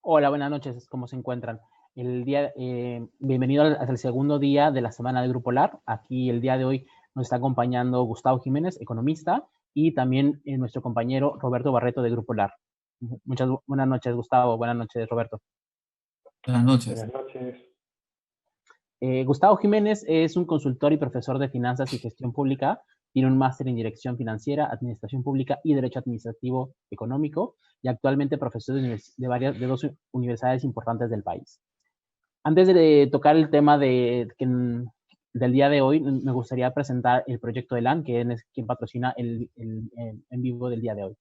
Hola, buenas noches, ¿cómo se encuentran? Bienvenido al segundo día de la semana de Grupo LAR. Aquí el día de hoy nos está acompañando Gustavo Jiménez, economista, y también nuestro compañero Roberto Barreto de Grupo LAR. Muchas buenas noches, Gustavo. Buenas noches, Roberto. Buenas noches. Buenas noches. Gustavo Jiménez es un consultor y profesor de finanzas y gestión pública. Tiene un máster en dirección financiera, administración pública y derecho administrativo económico, y actualmente profesor de dos universidades importantes del país. Antes de tocar el tema del día de hoy, me gustaría presentar el proyecto de LAN, que es quien patrocina el en vivo del día de hoy.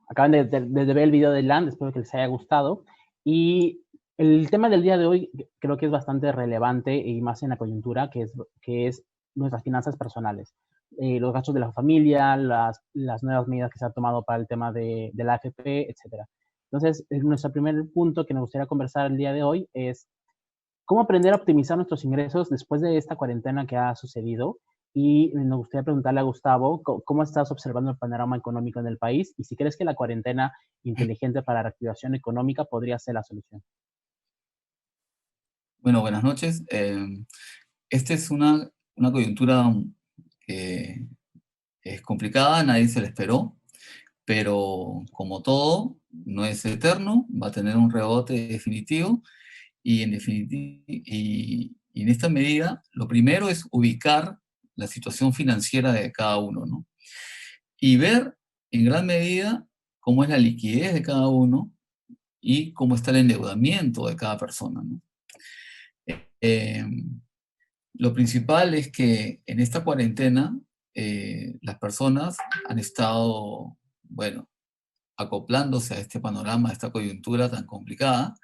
Acaban de ver el video de LAN, espero que les haya gustado. Y el tema del día de hoy creo que es bastante relevante y más en la coyuntura, que es nuestras finanzas personales. Los gastos de la familia, las nuevas medidas que se han tomado para el tema de la AFP, etcétera. Entonces, nuestro primer punto que nos gustaría conversar el día de hoy es cómo aprender a optimizar nuestros ingresos después de esta cuarentena que ha sucedido. Y nos gustaría preguntarle a Gustavo, ¿cómo estás observando el panorama económico en el país? Y si crees que la cuarentena inteligente para la reactivación económica podría ser la solución. Bueno, buenas noches. Esta es una coyuntura que es complicada, nadie se la esperó, pero como todo, no es eterno, va a tener un rebote definitivo y en esta medida, lo primero es ubicar la situación financiera de cada uno, ¿no? Y ver en gran medida cómo es la liquidez de cada uno y cómo está el endeudamiento de cada persona, ¿no? Eh, lo principal es que en esta cuarentena las personas han estado, bueno, acoplándose a este panorama, a esta coyuntura tan complicada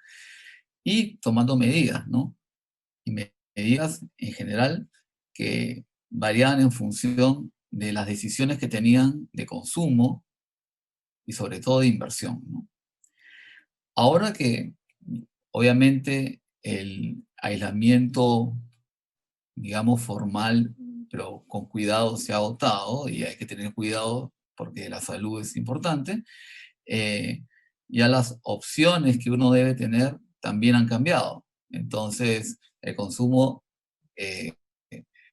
y tomando medidas, ¿no? Y medidas en general que variaban en función de las decisiones que tenían de consumo y sobre todo de inversión, ¿no? Ahora que obviamente el aislamiento, digamos, formal, pero con cuidado se ha agotado y hay que tener cuidado porque la salud es importante, eh, ya las opciones que uno debe tener también han cambiado. Entonces, el consumo eh,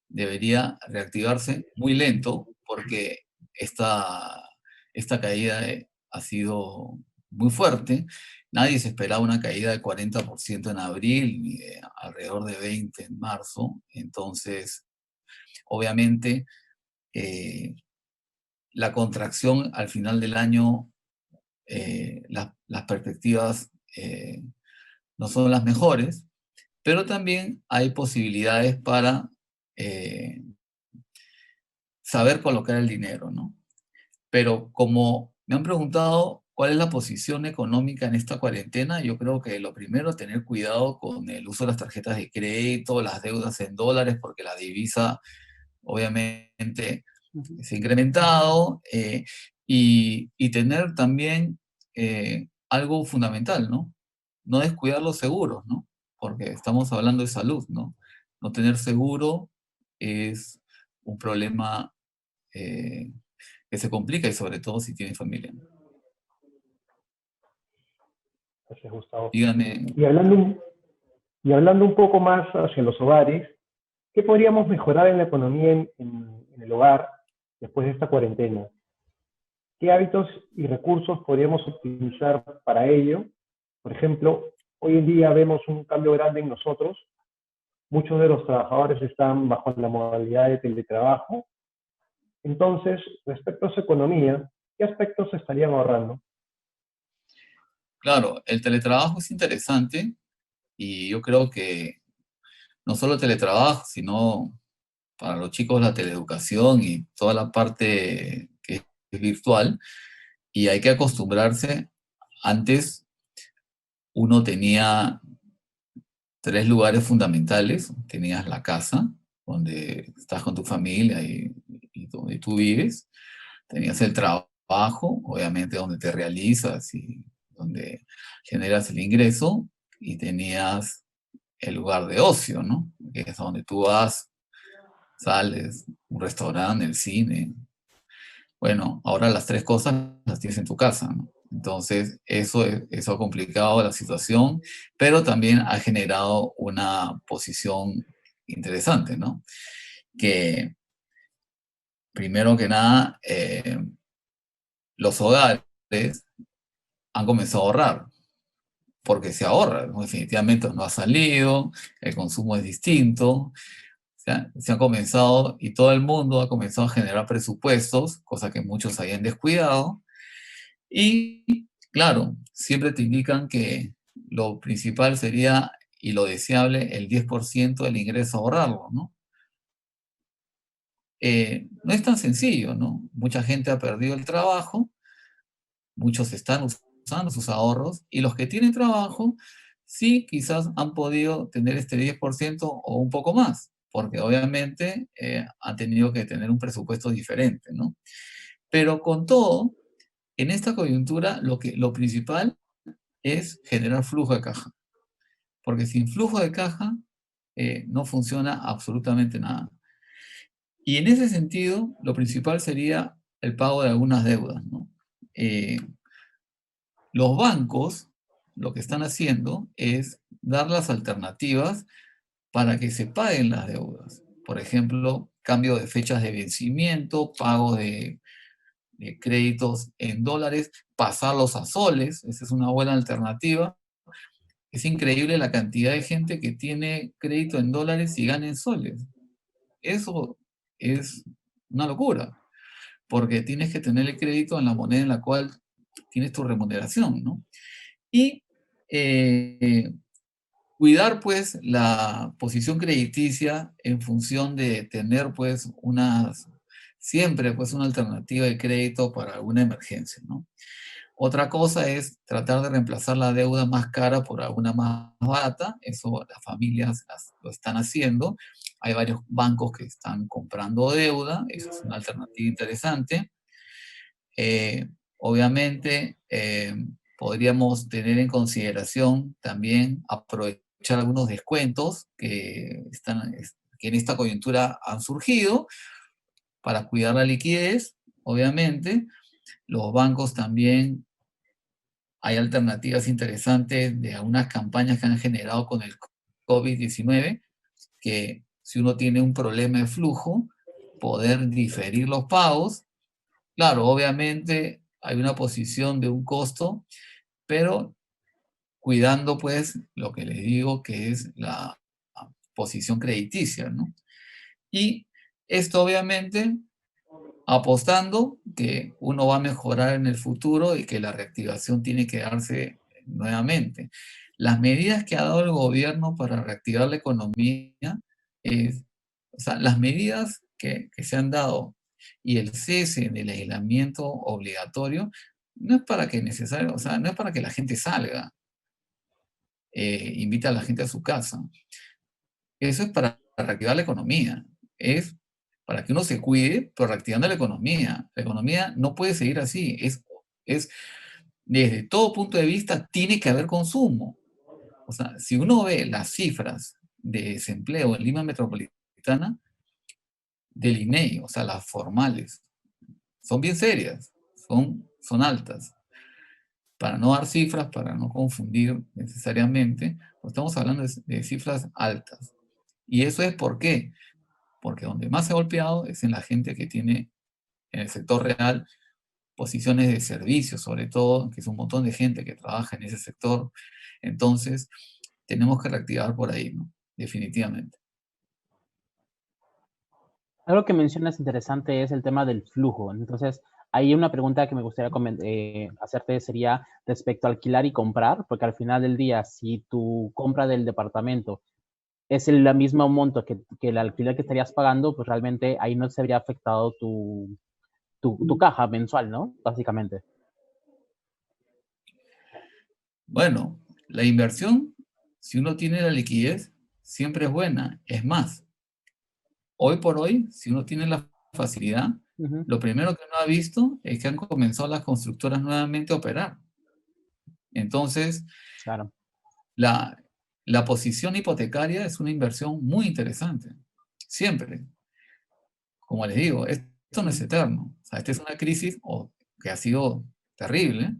debería reactivarse muy lento porque esta, esta caída ha sido muy fuerte. Nadie se esperaba una caída del 40% en abril, ni de alrededor de 20% en marzo. Entonces, obviamente, eh, la contracción al final del año, las perspectivas no son las mejores, pero también hay posibilidades para eh, saber colocar el dinero, ¿no? Pero como me han preguntado cuál es la posición económica en esta cuarentena, yo creo que lo primero es tener cuidado con el uso de las tarjetas de crédito, las deudas en dólares, porque la divisa obviamente Ujú. se ha incrementado, y tener también algo fundamental, ¿no? No descuidar los seguros, ¿no? Porque estamos hablando de salud, ¿no? No tener seguro es un problema eh, que se complica y sobre todo si tiene familia. Gracias, Gustavo. Dígame, Y hablando, y hablando un poco más hacia los hogares, ¿qué podríamos mejorar en la economía en el hogar después de esta cuarentena? ¿Qué hábitos y recursos podríamos optimizar para ello? Por ejemplo, hoy en día vemos un cambio grande en nosotros. Muchos de los trabajadores están bajo la modalidad de teletrabajo. Entonces, respecto a su economía, ¿qué aspectos se estarían ahorrando? claro, el teletrabajo es interesante y yo creo que no solo teletrabajo, sino para los chicos la teleeducación y toda la parte que es virtual, y hay que acostumbrarse. Antes uno tenía tres lugares fundamentales. Tenías la casa, donde estás con tu familia y donde tú vives. Tenías el trabajo, obviamente donde te realizas y donde generas el ingreso. Y tenías el lugar de ocio, ¿no? Que es donde tú vas, sales, un restaurante, el cine. Bueno, ahora las tres cosas las tienes en tu casa, ¿no? Entonces, eso ha complicado la situación, pero también ha generado una posición interesante, ¿no? Que, primero que nada, los hogares han comenzado a ahorrar, porque se ahorra, ¿no? Definitivamente no ha salido, el consumo es distinto, se ha comenzado, y todo el mundo ha comenzado a generar presupuestos, cosa que muchos habían descuidado. Y claro, siempre te indican que lo principal sería, y lo deseable, el 10% del ingreso ahorrarlo, ¿no? No es tan sencillo, ¿no? Mucha gente ha perdido el trabajo, muchos están usando sus ahorros, y los que tienen trabajo, sí, quizás han podido tener este 10% o un poco más, porque obviamente han tenido que tener un presupuesto diferente, ¿no? Pero con todo, en esta coyuntura, lo principal es generar flujo de caja, porque sin flujo de caja no funciona absolutamente nada. Y en ese sentido, lo principal sería el pago de algunas deudas, ¿no? Eh, los bancos lo que están haciendo es dar las alternativas para que se paguen las deudas. Por ejemplo, cambio de fechas de vencimiento, pago de créditos en dólares, pasarlos a soles, esa es una buena alternativa. Es increíble la cantidad de gente que tiene crédito en dólares y gana en soles. Eso es una locura, porque tienes que tener el crédito en la moneda en la cual tienes tu remuneración, ¿no? Y cuidar, pues, la posición crediticia en función de tener, pues, siempre, pues, una alternativa de crédito para alguna emergencia, ¿no? Otra cosa es tratar de reemplazar la deuda más cara por alguna más barata. Eso las familias lo están haciendo. Hay varios bancos que están comprando deuda. Eso es una alternativa interesante. Eh, obviamente, podríamos tener en consideración también aprovechar algunos descuentos que en esta coyuntura han surgido para cuidar la liquidez, obviamente. Los bancos también, hay alternativas interesantes de algunas campañas que han generado con el COVID-19, que si uno tiene un problema de flujo, poder diferir los pagos. Claro, obviamente hay una posición de un costo, pero cuidando, pues, lo que les digo, que es la posición crediticia, ¿no? Y esto obviamente apostando que uno va a mejorar en el futuro y que la reactivación tiene que darse nuevamente. Las medidas que ha dado el gobierno para reactivar la economía, o sea, las medidas que se han dado y el cese del aislamiento obligatorio, no es para que o sea, no es para que la gente salga, invita a la gente a su casa. Eso es para reactivar la economía. Es para que uno se cuide, pero reactivando la economía. La economía no puede seguir así. Desde todo punto de vista, tiene que haber consumo. O sea, si uno ve las cifras de desempleo en Lima Metropolitana, del INEI, o sea, las formales, son bien serias, son altas. Para no dar cifras, para no confundir necesariamente, estamos hablando de cifras altas. ¿Y eso es por qué? Porque donde más se ha golpeado es en la gente que tiene en el sector real posiciones de servicio, sobre todo, que es un montón de gente que trabaja en ese sector. Entonces, tenemos que reactivar por ahí, ¿no? Definitivamente. Algo que mencionas interesante es el tema del flujo. Entonces, ahí una pregunta que me gustaría hacerte sería respecto a alquilar y comprar, porque al final del día, si tu compra del departamento es el mismo monto que el alquiler que estarías pagando, pues realmente ahí no se habría afectado tu caja mensual, ¿no? Básicamente. Bueno, la inversión si uno tiene la liquidez, siempre es buena. Es más, hoy por hoy, si uno tiene la facilidad, lo primero que uno ha visto es que han comenzado las constructoras nuevamente a operar. Entonces, Claro. la posición hipotecaria es una inversión muy interesante. Siempre. Como les digo, esto no es eterno. O sea, esta es una crisis que ha sido terrible,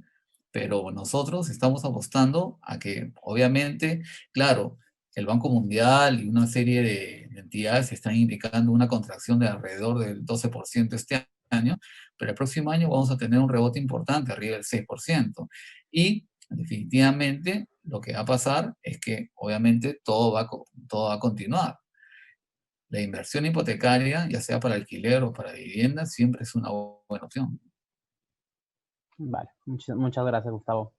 pero nosotros estamos apostando a que, obviamente, claro, el Banco Mundial y una serie de entidades están indicando una contracción de alrededor del 12% este año, pero el próximo año vamos a tener un rebote importante, arriba del 6%. Y definitivamente lo que va a pasar es que, obviamente, todo va a continuar. La inversión hipotecaria, ya sea para alquiler o para vivienda, siempre es una buena opción. Vale, muchas gracias, Gustavo.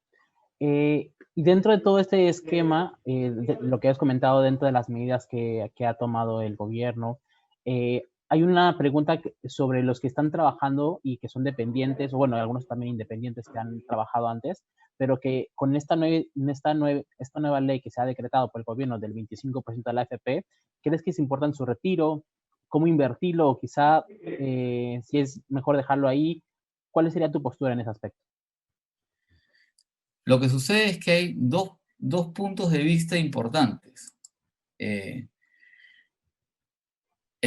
Y dentro de todo este esquema, lo que has comentado dentro de las medidas que ha tomado el gobierno, hay una pregunta sobre los que están trabajando y que son dependientes, o bueno, algunos también independientes que han trabajado antes, pero que con esta nueva ley que se ha decretado por el gobierno del 25% de la AFP, ¿crees que es importante su retiro? ¿Cómo invertirlo? O quizá, si es mejor dejarlo ahí, ¿cuál sería tu postura en ese aspecto? Lo que sucede es que hay dos puntos de vista importantes. El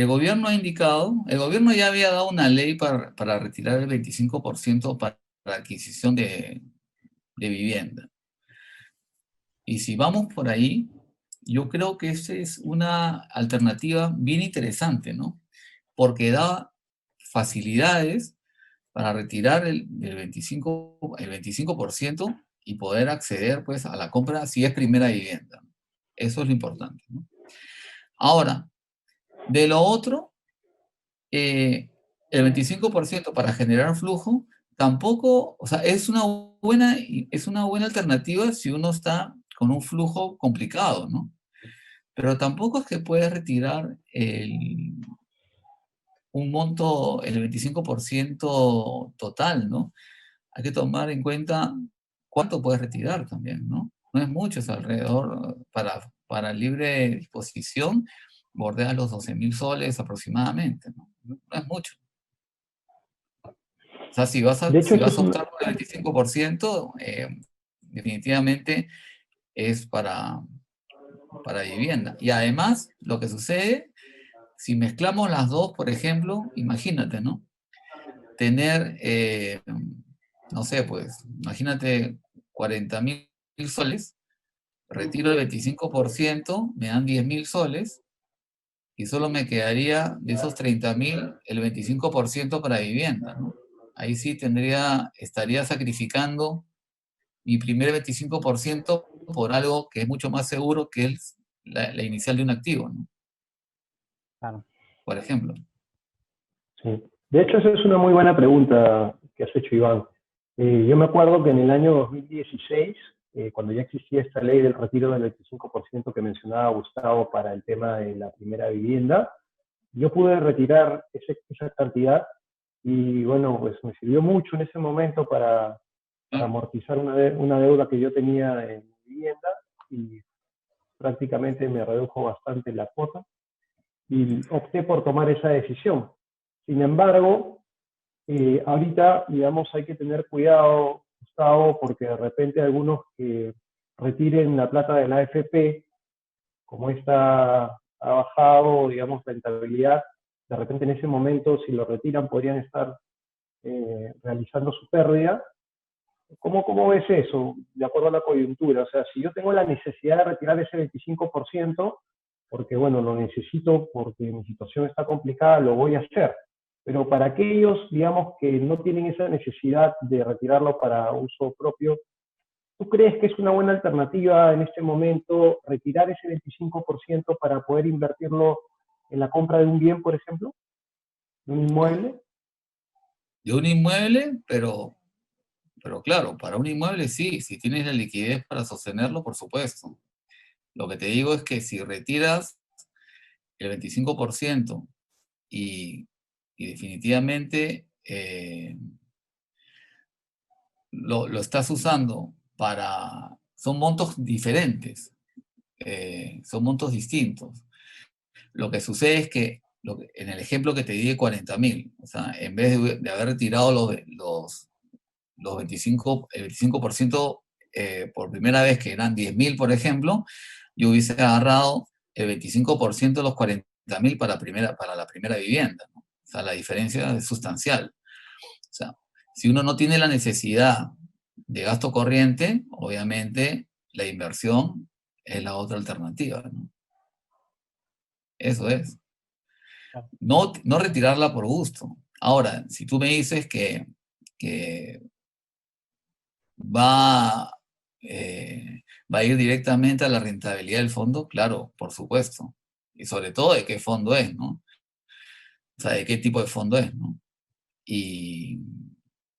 gobierno ha indicado, el gobierno ya había dado una ley para retirar el 25% para la adquisición de vivienda. Y si vamos por ahí, yo creo que esa es una alternativa bien interesante, ¿no? Porque da facilidades para retirar el 25% y poder acceder, pues, a la compra si es primera vivienda. Eso es lo importante, ¿no? Ahora, de lo otro, el 25% para generar flujo, tampoco, o sea, es una buena alternativa si uno está con un flujo complicado, ¿no? Pero tampoco es que puedes retirar un monto, el 25% total, ¿no? Hay que tomar en cuenta cuánto puedes retirar también, ¿no? No es mucho, es alrededor, para libre disposición, bordea los 12.000 soles aproximadamente, ¿no? No es mucho. O sea, De hecho, si eso vas es a una, optar por el 25%, definitivamente es para vivienda. Y además, lo que sucede, si mezclamos las dos, por ejemplo, imagínate, ¿no? Tener, no sé, pues, imagínate 40.000 soles, retiro el 25%, me dan 10.000 soles, y solo me quedaría de esos 30.000 el 25% para vivienda, ¿no? Ahí sí estaría sacrificando mi primer 25% por algo que es mucho más seguro que la inicial de un activo, ¿no? Claro. Por ejemplo. sí. De hecho, esa es una muy buena pregunta que has hecho, Iván. Yo me acuerdo que en el año 2016, cuando ya existía esta ley del retiro del 25% que mencionaba Gustavo para el tema de la primera vivienda, yo pude retirar esa cantidad y bueno, pues me sirvió mucho en ese momento para amortizar una deuda que yo tenía en vivienda y prácticamente me redujo bastante la cuota y opté por tomar esa decisión. Sin embargo, ahorita, digamos, hay que tener cuidado, Gustavo, porque de repente algunos que retiren la plata de la AFP, como esta ha bajado, digamos, rentabilidad, de repente en ese momento, si lo retiran, podrían estar realizando su pérdida. ¿Cómo ves eso, de acuerdo a la coyuntura? O sea, si yo tengo la necesidad de retirar ese 25%, porque bueno, lo necesito porque mi situación está complicada, lo voy a hacer. Pero para aquellos, digamos, que no tienen esa necesidad de retirarlo para uso propio, ¿tú crees que es una buena alternativa en este momento retirar ese 25% para poder invertirlo en la compra de un bien, por ejemplo, de un inmueble? De un inmueble, pero claro, para un inmueble sí, si tienes la liquidez para sostenerlo, por supuesto. Lo que te digo es que si retiras el 25% y, y definitivamente lo estás usando son montos diferentes. son montos distintos. Lo que sucede es que, en el ejemplo que te di de 40.000, o sea, en vez de haber retirado los 25, el 25% por primera vez, que eran 10.000, por ejemplo, yo hubiese agarrado el 25% de los 40.000 para la primera vivienda, ¿no? O sea, la diferencia es sustancial. O sea, si uno no tiene la necesidad de gasto corriente, obviamente la inversión es la otra alternativa, ¿no? Eso es. No retirarla por gusto. Ahora, si tú me dices que va, va a ir directamente a la rentabilidad del fondo, claro, por supuesto. Y sobre todo de qué fondo es, ¿no? O sea, de qué tipo de fondo es, ¿no? Y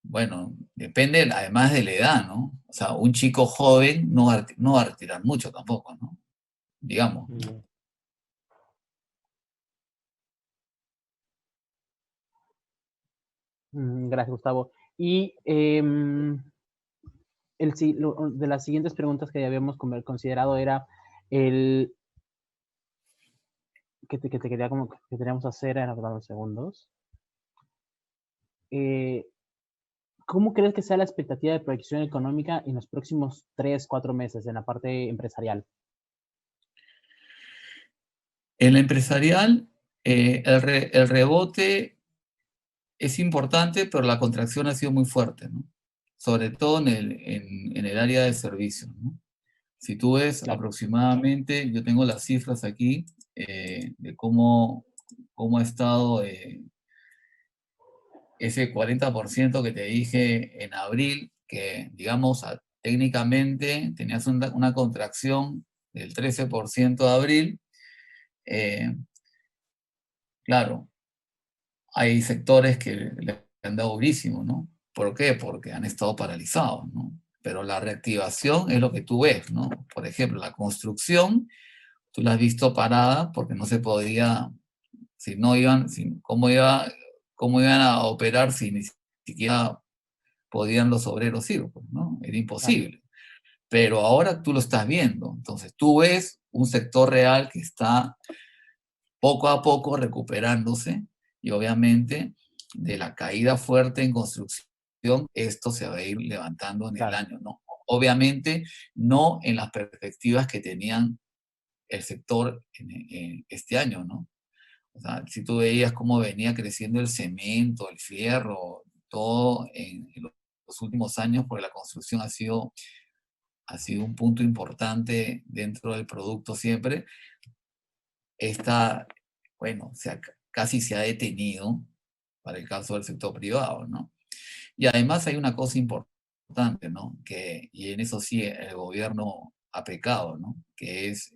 bueno, depende además de la edad, ¿no? O sea, un chico joven no va a retirar mucho tampoco, ¿no? Digamos. Gracias, Gustavo. Y de las siguientes preguntas que habíamos considerado era el que te quería como que teníamos hacer, era unos segundos. ¿Cómo crees que sea la expectativa de proyección económica en los próximos 3, 4 meses en la parte empresarial? En la empresarial, el rebote es importante, pero la contracción ha sido muy fuerte, ¿no? Sobre todo en el área de servicios, ¿no? Si tú ves Claro. aproximadamente, yo tengo las cifras aquí de cómo ha estado ese 40% que te dije en abril, que digamos técnicamente tenías una contracción del 13% de abril. Claro, hay sectores que le han dado durísimo, ¿no? ¿Por qué? Porque han estado paralizados, ¿no? Pero la reactivación es lo que tú ves, ¿no? Por ejemplo, la construcción, tú la has visto parada porque no se podía, si no iban, cómo iban a operar si ni siquiera podían los obreros ir, pues, ¿no? Era imposible. Pero ahora tú lo estás viendo. Entonces tú ves un sector real que está poco a poco recuperándose y obviamente de la caída fuerte en construcción, esto se va a ir levantando en el año, ¿no? Obviamente no en las perspectivas que tenían el sector en este año, ¿no? O sea, si tú veías cómo venía creciendo el cemento, el fierro, todo en los últimos años, porque la construcción ha sido un punto importante dentro del producto siempre, bueno, casi se ha detenido para el caso del sector privado, ¿no? Y además hay una cosa importante, ¿no? Y en eso sí el gobierno ha pecado, ¿no? Que es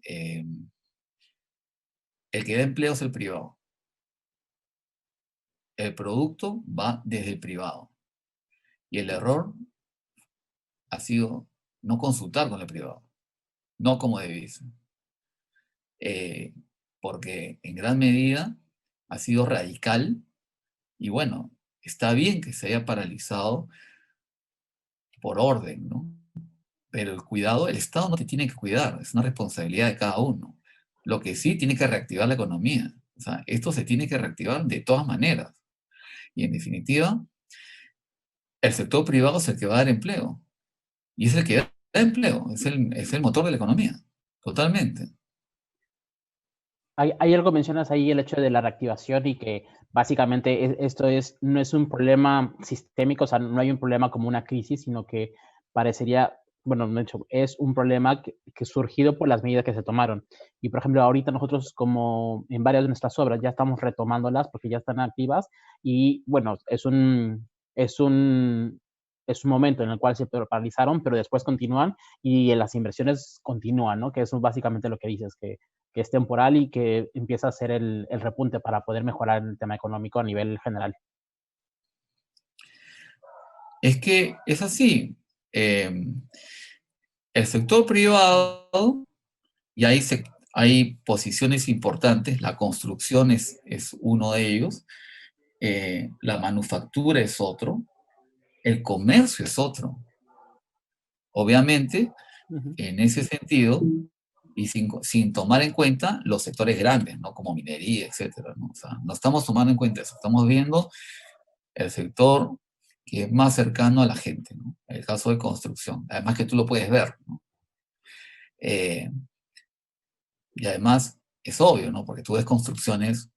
el que da empleo es el privado. El producto va desde el privado. Y el error ha sido no consultar con el privado, no como debiese. Porque en gran medida ha sido radical y bueno, está bien que se haya paralizado por orden, ¿no? Pero el cuidado, el Estado no te tiene que cuidar, es una responsabilidad de cada uno. Lo que sí tiene que reactivar la economía. O sea, esto se tiene que reactivar de todas maneras. Y en definitiva, el sector privado es el que va a dar empleo. Y es el que da empleo, es el motor de la economía. Totalmente. Hay algo, mencionas ahí el hecho de la reactivación y que básicamente esto no es un problema sistémico, o sea, no hay un problema como una crisis, sino que parecería, bueno, de hecho, es un problema que surgido por las medidas que se tomaron. Y, por ejemplo, ahorita nosotros como en varias de nuestras obras ya estamos retomándolas porque ya están activas y, bueno, es un momento en el cual se paralizaron, pero después continúan y las inversiones continúan, ¿no? Que eso es básicamente lo que dices, que es temporal y que empieza a ser el repunte para poder mejorar el tema económico a nivel general. Es que es así. El sector privado, y hay posiciones importantes, la construcción es uno de ellos, la manufactura es otro, el comercio es otro. Obviamente, en ese sentido, y sin tomar en cuenta los sectores grandes, ¿no? Como minería, etcétera, ¿no? O sea, no estamos tomando en cuenta eso, estamos viendo el sector que es más cercano a la gente, ¿no? El caso de construcción, además que tú lo puedes ver, ¿no? Eh, y además es obvio, ¿no? Porque tú ves construcciones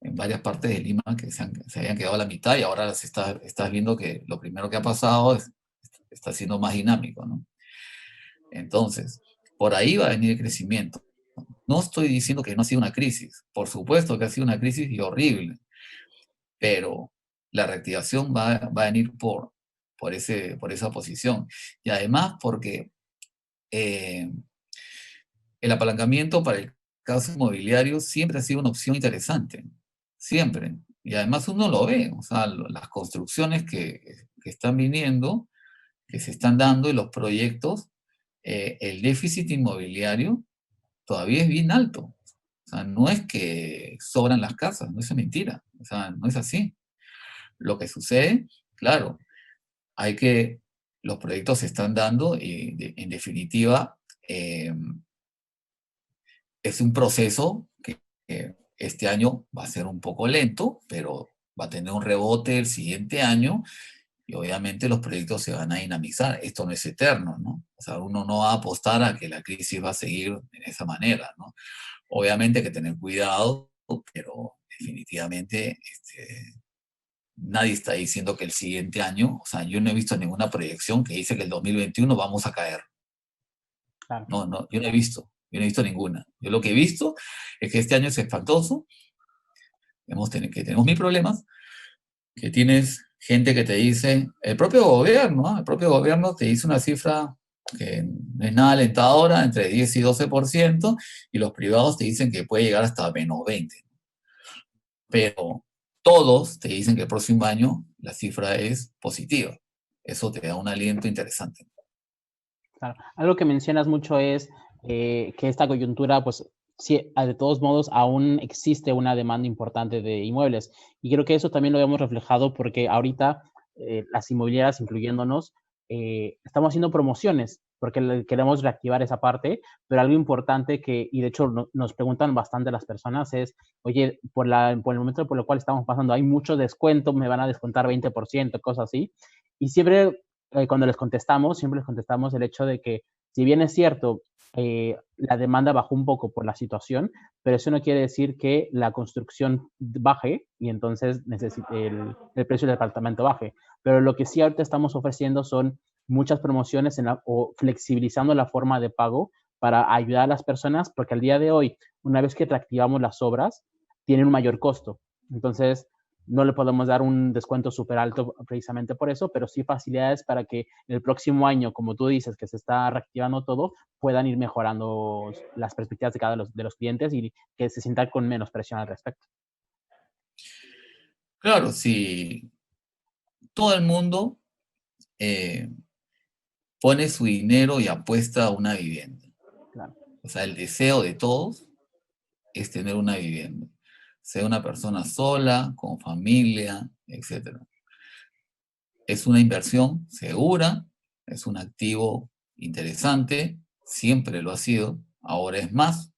en varias partes de Lima que se habían quedado a la mitad y ahora estás viendo que lo primero que ha pasado está siendo más dinámico, ¿no? Entonces, por ahí va a venir el crecimiento. No estoy diciendo que no ha sido una crisis, por supuesto que ha sido una crisis y horrible, pero la reactivación va a venir por esa posición. Y además porque eh, el apalancamiento para el caso inmobiliario siempre ha sido una opción interesante, siempre. Y además uno lo ve, o sea, las construcciones que están viniendo, que se están dando y los proyectos, el déficit inmobiliario todavía es bien alto. O sea, no es que sobran las casas, no es mentira. O sea, no es así. Lo que sucede, claro, los proyectos se están dando y en definitiva es un proceso que este año va a ser un poco lento, pero va a tener un rebote el siguiente año y obviamente los proyectos se van a dinamizar. Esto no es eterno, ¿no? O sea, uno no va a apostar a que la crisis va a seguir de esa manera, ¿no? Obviamente hay que tener cuidado, pero definitivamente nadie está diciendo que el siguiente año, o sea, yo no he visto ninguna proyección que dice que el 2021 vamos a caer. Claro. No, no, yo no he visto ninguna. Yo lo que he visto es que este año es espantoso, que tenemos mil problemas, que tienes gente que te dice, el propio gobierno, ¿ah? El propio gobierno te dice una cifra que no es nada alentadora, entre 10 y 12%, y los privados te dicen que puede llegar hasta menos 20%. Pero todos te dicen que el próximo año la cifra es positiva. Eso te da un aliento interesante. Claro. Algo que mencionas mucho es que esta coyuntura, pues, sí, de todos modos, aún existe una demanda importante de inmuebles. Y creo que eso también lo vemos reflejado porque ahorita las inmobiliarias, incluyéndonos, estamos haciendo promociones porque queremos reactivar esa parte, pero algo importante que, y de hecho nos preguntan bastante las personas es, oye, por el momento por el cual estamos pasando, hay mucho descuento, me van a descontar 20%, cosas así. Y siempre cuando siempre les contestamos el hecho de que, si bien es cierto, la demanda bajó un poco por la situación, pero eso no quiere decir que la construcción baje y entonces el precio del departamento baje. Pero lo que sí ahorita estamos ofreciendo son muchas promociones o flexibilizando la forma de pago para ayudar a las personas, porque al día de hoy, una vez que reactivamos las obras, tienen un mayor costo. Entonces, no le podemos dar un descuento súper alto precisamente por eso, pero sí facilidades para que el próximo año, como tú dices, que se está reactivando todo, puedan ir mejorando las perspectivas de cada de los clientes y que se sientan con menos presión al respecto. Claro, si todo el mundo eh, pone su dinero y apuesta a una vivienda. Claro. O sea, el deseo de todos es tener una vivienda. Sea una persona sola, con familia, etc. Es una inversión segura, es un activo interesante, siempre lo ha sido, ahora es más.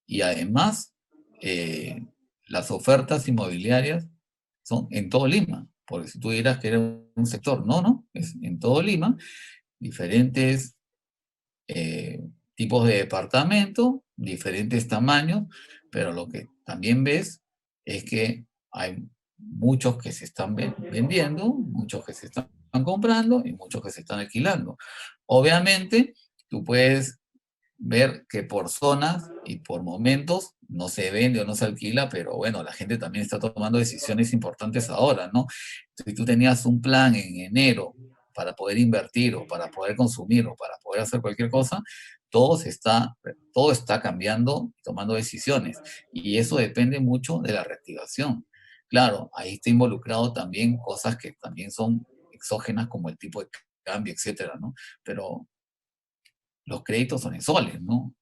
Y además, eh, las ofertas inmobiliarias son en todo Lima, porque si tú dirás que era un sector, no, es en todo Lima, diferentes tipos de departamento, diferentes tamaños, pero lo que también ves es que hay muchos que se están vendiendo, muchos que se están comprando y muchos que se están alquilando. Obviamente, tú puedes ver que por zonas y por momentos no se vende o no se alquila, pero bueno, la gente también está tomando decisiones importantes ahora, ¿no? Si tú tenías un plan en enero para poder invertir o para poder consumir o para poder hacer cualquier cosa, todo está cambiando, tomando decisiones. Y eso depende mucho de la reactivación. Claro, ahí está involucrado también cosas que también son exógenas como el tipo de cambio, etcétera, ¿no? Pero los créditos son en soles, ¿no?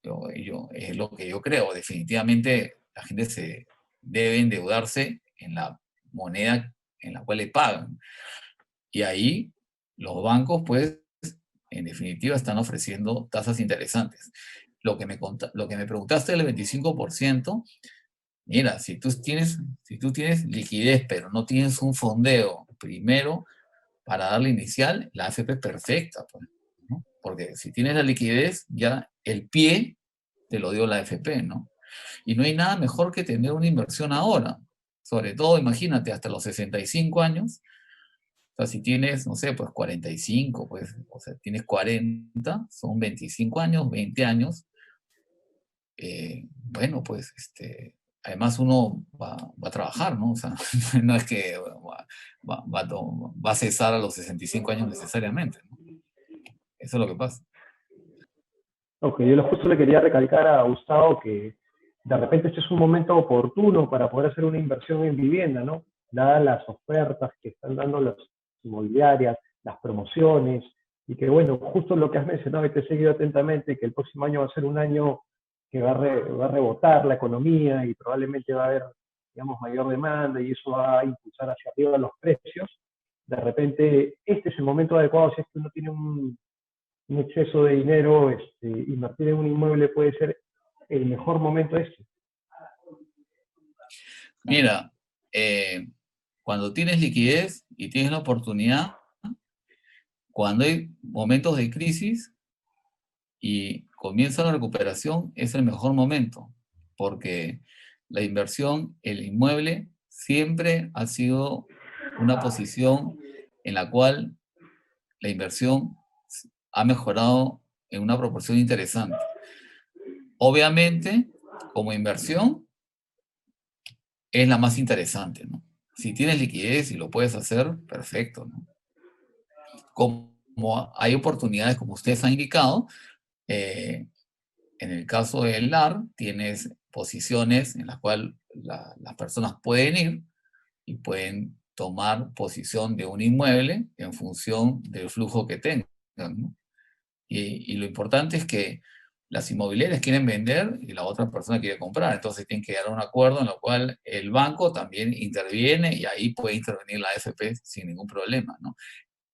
Es lo que yo creo. Definitivamente la gente se debe endeudarse en la moneda en la cual le pagan. Y ahí los bancos, pues, en definitiva están ofreciendo tasas interesantes. Lo que me preguntaste del 25%, mira, si tú tienes liquidez, pero no tienes un fondeo primero para darle inicial, la AFP es perfecta, pues, ¿no? Porque si tienes la liquidez, ya el pie te lo dio la AFP, ¿no? Y no hay nada mejor que tener una inversión ahora. Sobre todo, imagínate, hasta los 65 años. O sea, si tienes, no sé, pues 45, pues, o sea, tienes 40, son 25 años, 20 años. Bueno, pues, además uno va a trabajar, ¿no? O sea, no es que va a cesar a los 65 años necesariamente, ¿no? Eso es lo que pasa. Ok, justo le quería recalcar a Gustavo que de repente este es un momento oportuno para poder hacer una inversión en vivienda, ¿no? Dadas las ofertas que están dando las inmobiliarias, las promociones, y que bueno, justo lo que has mencionado y te he seguido atentamente, que el próximo año va a ser un año que va a rebotar la economía y probablemente va a haber, digamos, mayor demanda y eso va a impulsar hacia arriba los precios. De repente, este es el momento adecuado si es que uno tiene un exceso de dinero, invertir en un inmueble puede ser el mejor momento este. Mira, cuando tienes liquidez y tienes la oportunidad, cuando hay momentos de crisis y comienza la recuperación, es el mejor momento, porque la inversión, el inmueble, siempre ha sido una posición en la cual la inversión ha mejorado en una proporción interesante. Obviamente, como inversión, es la más interesante, ¿no? Si tienes liquidez y lo puedes hacer, perfecto, ¿no? Como hay oportunidades, como ustedes han indicado, en el caso del LAR, tienes posiciones en las cuales las personas pueden ir y pueden tomar posición de un inmueble en función del flujo que tengan, ¿no? Y lo importante es que las inmobiliarias quieren vender y la otra persona quiere comprar. Entonces tienen que llegar a un acuerdo en el cual el banco también interviene y ahí puede intervenir la AFP sin ningún problema, ¿no?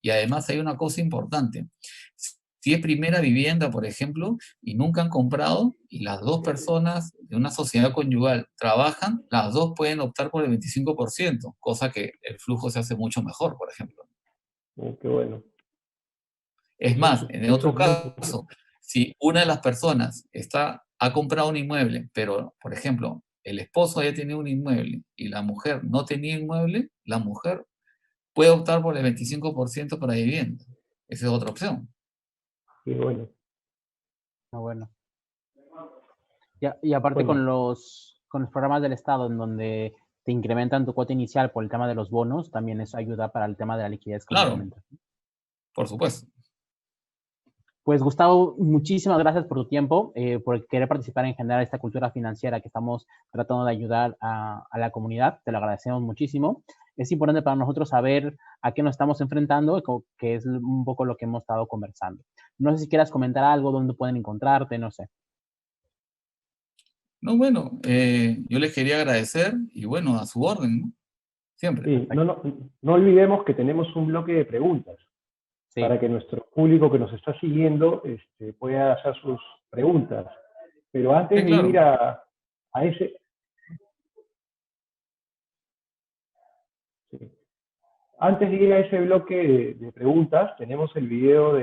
Y además hay una cosa importante. Si es primera vivienda, por ejemplo, y nunca han comprado, y las dos personas de una sociedad conyugal trabajan, las dos pueden optar por el 25%, cosa que el flujo se hace mucho mejor, por ejemplo. Qué bueno. Es más, en el Eso otro es muy caso, si una de las personas ha comprado un inmueble, pero, por ejemplo, el esposo ya tiene un inmueble y la mujer no tenía inmueble, la mujer puede optar por el 25% para vivienda. Esa es otra opción. qué bueno. Ah, bueno. Y aparte Bueno, con los programas del Estado en donde te incrementan tu cuota inicial por el tema de los bonos, también eso ayuda para el tema de la liquidez, como Claro, comentas. por supuesto. Pues Gustavo, muchísimas gracias por tu tiempo, por querer participar en generar esta cultura financiera que estamos tratando de ayudar a la comunidad. Te lo agradecemos muchísimo. Es importante para nosotros saber a qué nos estamos enfrentando, que es un poco lo que hemos estado conversando. No sé si quieras comentar algo, dónde pueden encontrarte, no sé. No, bueno, yo les quería agradecer y bueno, a su orden, ¿no? Siempre. sí, no olvidemos que tenemos un bloque de preguntas Sí, para que nuestro público que nos está siguiendo pueda hacer sus preguntas. Pero Sí, antes de ir claro. a ese... Sí. Antes de ir a ese bloque de preguntas, tenemos el video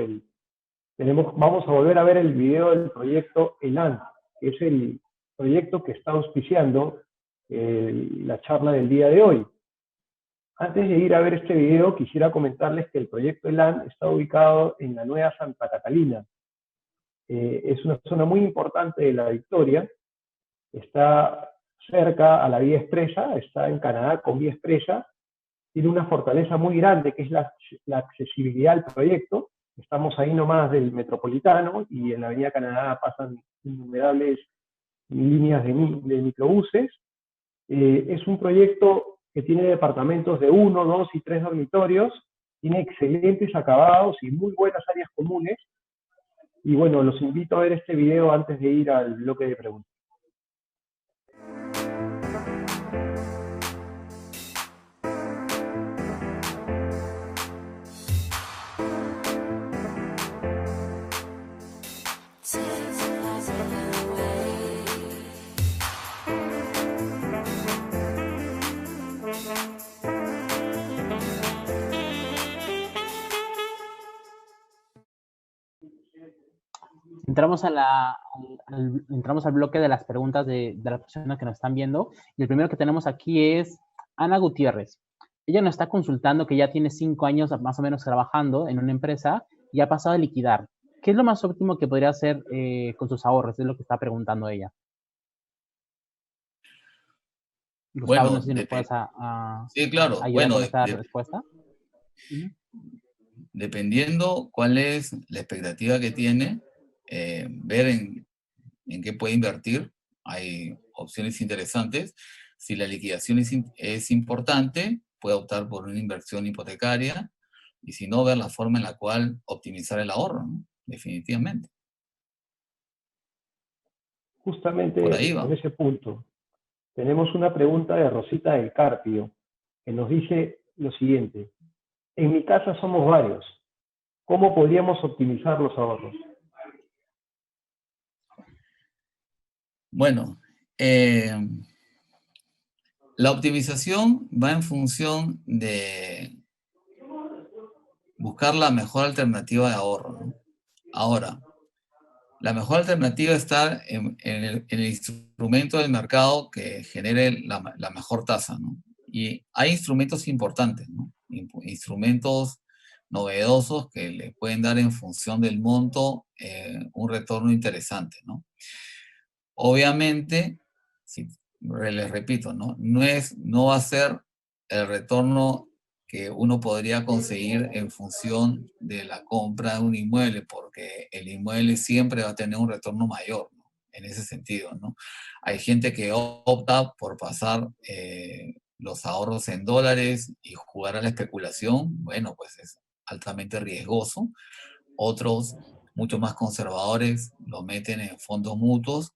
vamos a volver a ver el video del proyecto ELAN, que es el proyecto que está auspiciando la charla del día de hoy. Antes de ir a ver este video, quisiera comentarles que el proyecto ELAN está ubicado en la Nueva Santa Catalina. Es una zona muy importante de La Victoria, está cerca a la Vía Expresa, está en Canadá con Vía Expresa, tiene una fortaleza muy grande que es la accesibilidad al proyecto. Estamos ahí nomás del Metropolitano y en la Avenida Canadá pasan innumerables líneas de microbuses. Es un proyecto que tiene departamentos de 1, 2 y 3 dormitorios, tiene excelentes acabados y muy buenas áreas comunes. Y bueno, los invito a ver este video antes de ir al bloque de preguntas. entramos entramos al bloque de las preguntas de las personas que nos están viendo. Y el primero que tenemos aquí es Ana Gutiérrez. Ella nos está consultando que ya tiene 5 años más o menos trabajando en una empresa y ha pasado a liquidar. ¿Qué es lo más óptimo que podría hacer con sus ahorros? Es lo que está preguntando ella. Gustavo, no Bueno, sé si nos puedes sí, claro. ayudar Bueno, con esta respuesta. dependiendo cuál es la expectativa que tiene, ver en qué puede invertir. Hay opciones interesantes. Si la liquidación es importante, puede optar por una inversión hipotecaria, y si no, ver la forma en la cual optimizar el ahorro, ¿no? Definitivamente. Por ahí Justamente va. en ese punto, tenemos una pregunta de Rosita del Carpio, que nos dice lo siguiente. En mi casa somos varios. ¿Cómo podríamos optimizar los ahorros? Bueno, la optimización va en función de buscar la mejor alternativa de ahorro, ¿no? Ahora, la mejor alternativa está en el instrumento del mercado que genere la mejor tasa, ¿no? Y hay instrumentos importantes, ¿no? Instrumentos novedosos que le pueden dar en función del monto un retorno interesante, ¿no? Obviamente, si, les repito, ¿no? No va a ser el retorno que uno podría conseguir en función de la compra de un inmueble, porque el inmueble siempre va a tener un retorno mayor, ¿no? En ese sentido, ¿no? Hay gente que opta por pasar los ahorros en dólares y jugar a la especulación. Bueno, pues es altamente riesgoso. Otros, mucho más conservadores, lo meten en fondos mutuos,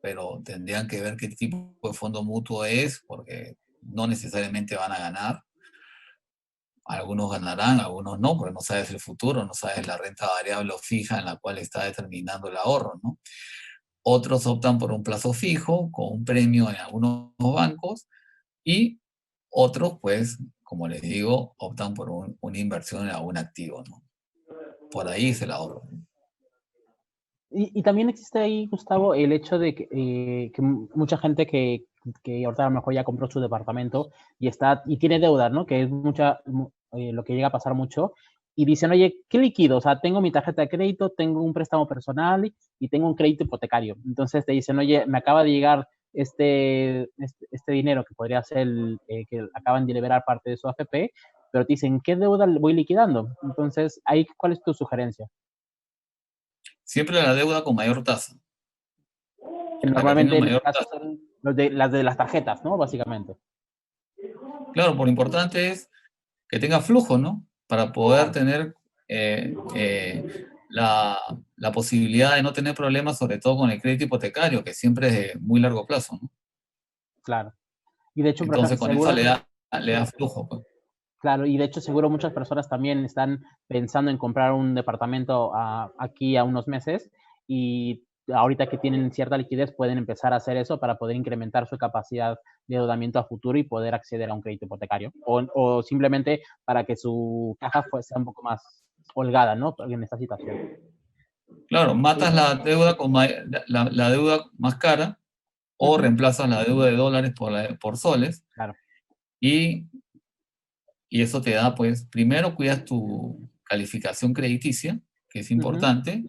pero tendrían que ver qué tipo de fondo mutuo es, porque no necesariamente van a ganar. Algunos ganarán, algunos no, porque no sabes el futuro, no sabes la renta variable o fija en la cual está determinando el ahorro, ¿no? Otros optan por un plazo fijo, con un premio en algunos bancos, y otros, pues, como les digo, optan por una inversión en algún activo, ¿no? Por ahí es el ahorro. Y también existe ahí, Gustavo, el hecho de que mucha gente que ahorita a lo mejor ya compró su departamento y tiene deuda, ¿no? Que es lo que llega a pasar mucho. Y dicen, oye, ¿qué liquido? O sea, tengo mi tarjeta de crédito, tengo un préstamo personal y tengo un crédito hipotecario. Entonces te dicen, oye, me acaba de llegar este dinero que podría ser que acaban de liberar parte de su AFP, pero te dicen, ¿qué deuda voy liquidando? Entonces, ahí, ¿cuál es tu sugerencia? Siempre la deuda con mayor tasa. Que La que tenga normalmente en este mayor caso tasa. son las de las tarjetas, ¿no? Básicamente. Claro, por importante es que tenga flujo, ¿no? Para poder Claro, tener la posibilidad de no tener problemas, sobre todo con el crédito hipotecario, que siempre es de muy largo plazo, ¿no? claro. Y de hecho, por ejemplo, Entonces, con eso le da flujo, pues. claro, y de hecho seguro muchas personas también están pensando en comprar un departamento aquí a unos meses y ahorita que tienen cierta liquidez pueden empezar a hacer eso para poder incrementar su capacidad de endeudamiento a futuro y poder acceder a un crédito hipotecario. O simplemente para que su caja sea un poco más holgada, ¿no? En esta situación. Claro, matas la deuda la deuda más cara, o Ujú, reemplazas la deuda de dólares por soles, claro. y, y eso te da, pues, primero cuidas tu calificación crediticia, que es Ujú, importante,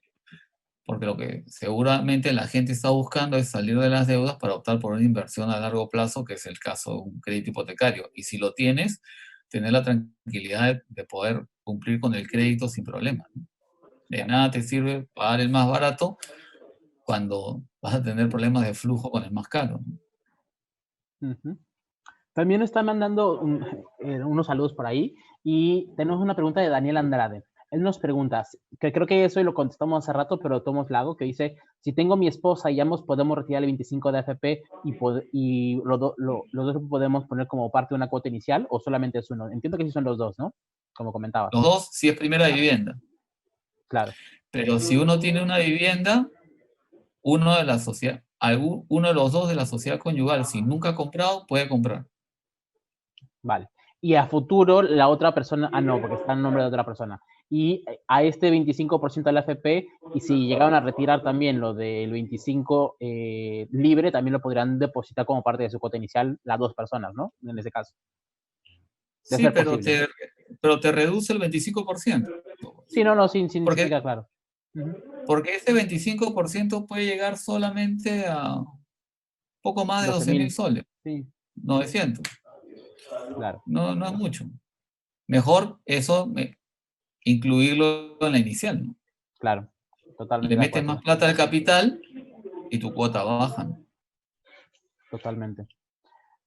porque lo que seguramente la gente está buscando es salir de las deudas para optar por una inversión a largo plazo, que es el caso de un crédito hipotecario. Y si lo tienes, tener la tranquilidad de poder cumplir con el crédito sin problema, ¿no? De claro. nada te sirve pagar el más barato cuando vas a tener problemas de flujo con el más caro, ¿no? Ujú. También están mandando unos saludos por ahí y tenemos una pregunta de Daniel Andrade. Él nos pregunta, que creo que eso lo contestamos hace rato, pero tomamos lago, que dice, si tengo mi esposa y ambos podemos retirar el 25 de AFP y los dos podemos poner como parte de una cuota inicial o solamente es uno. Entiendo que sí son los dos, ¿no? Como comentabas. Los dos, si es primera vivienda. Claro, Pero si uno tiene una vivienda, uno de la sociedad, uno de los dos de la sociedad conyugal, si nunca ha comprado, puede comprar. vale. Y a futuro la otra persona, no, porque está en nombre de otra persona. y a este 25% de la AFP, y si llegaron a retirar también lo del 25 libre, también lo podrían depositar como parte de su cuota inicial las dos personas, ¿no? En ese caso. De Sí, ser posible. pero te reduce el 25%. Sí, no, sí me Porque, queda claro. porque ese 25% puede llegar solamente a poco más de 12.000 12.000. soles, Sí, 900. claro, No, no es mucho. Mejor eso, incluirlo en la inicial, ¿no? claro. Totalmente Le de metes acuerdo. más plata al capital y tu cuota baja, ¿no? Totalmente.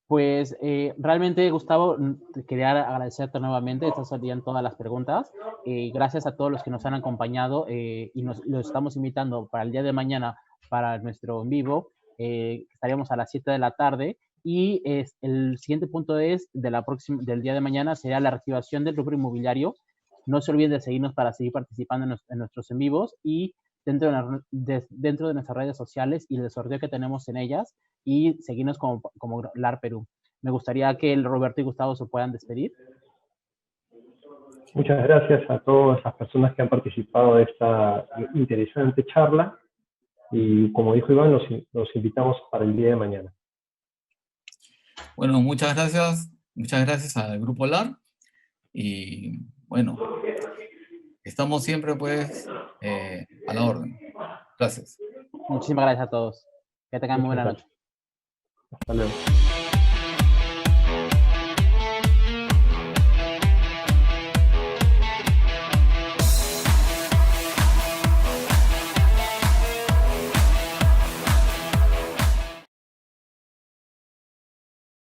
Pues realmente, Gustavo, te quería agradecerte nuevamente. Estas serían todas las preguntas. Gracias a todos los que nos han acompañado y los estamos invitando para el día de mañana para nuestro en vivo. Estaríamos a las 7 de la tarde y el siguiente punto del día de mañana será la reactivación del rubro inmobiliario. No se olviden de seguirnos para seguir participando en nuestros en vivos y dentro de nuestras redes sociales y el sorteo que tenemos en ellas y seguirnos como LAR Perú. Me gustaría que el Roberto y Gustavo se puedan despedir. Muchas gracias a todas las personas que han participado de esta interesante charla y como dijo Iván, los invitamos para el día de mañana. Bueno, muchas gracias al Grupo LAR y bueno, estamos siempre pues a la orden. Gracias. Muchísimas gracias a todos. Que tengan muy Muchas buena gracias. noche. Hasta luego.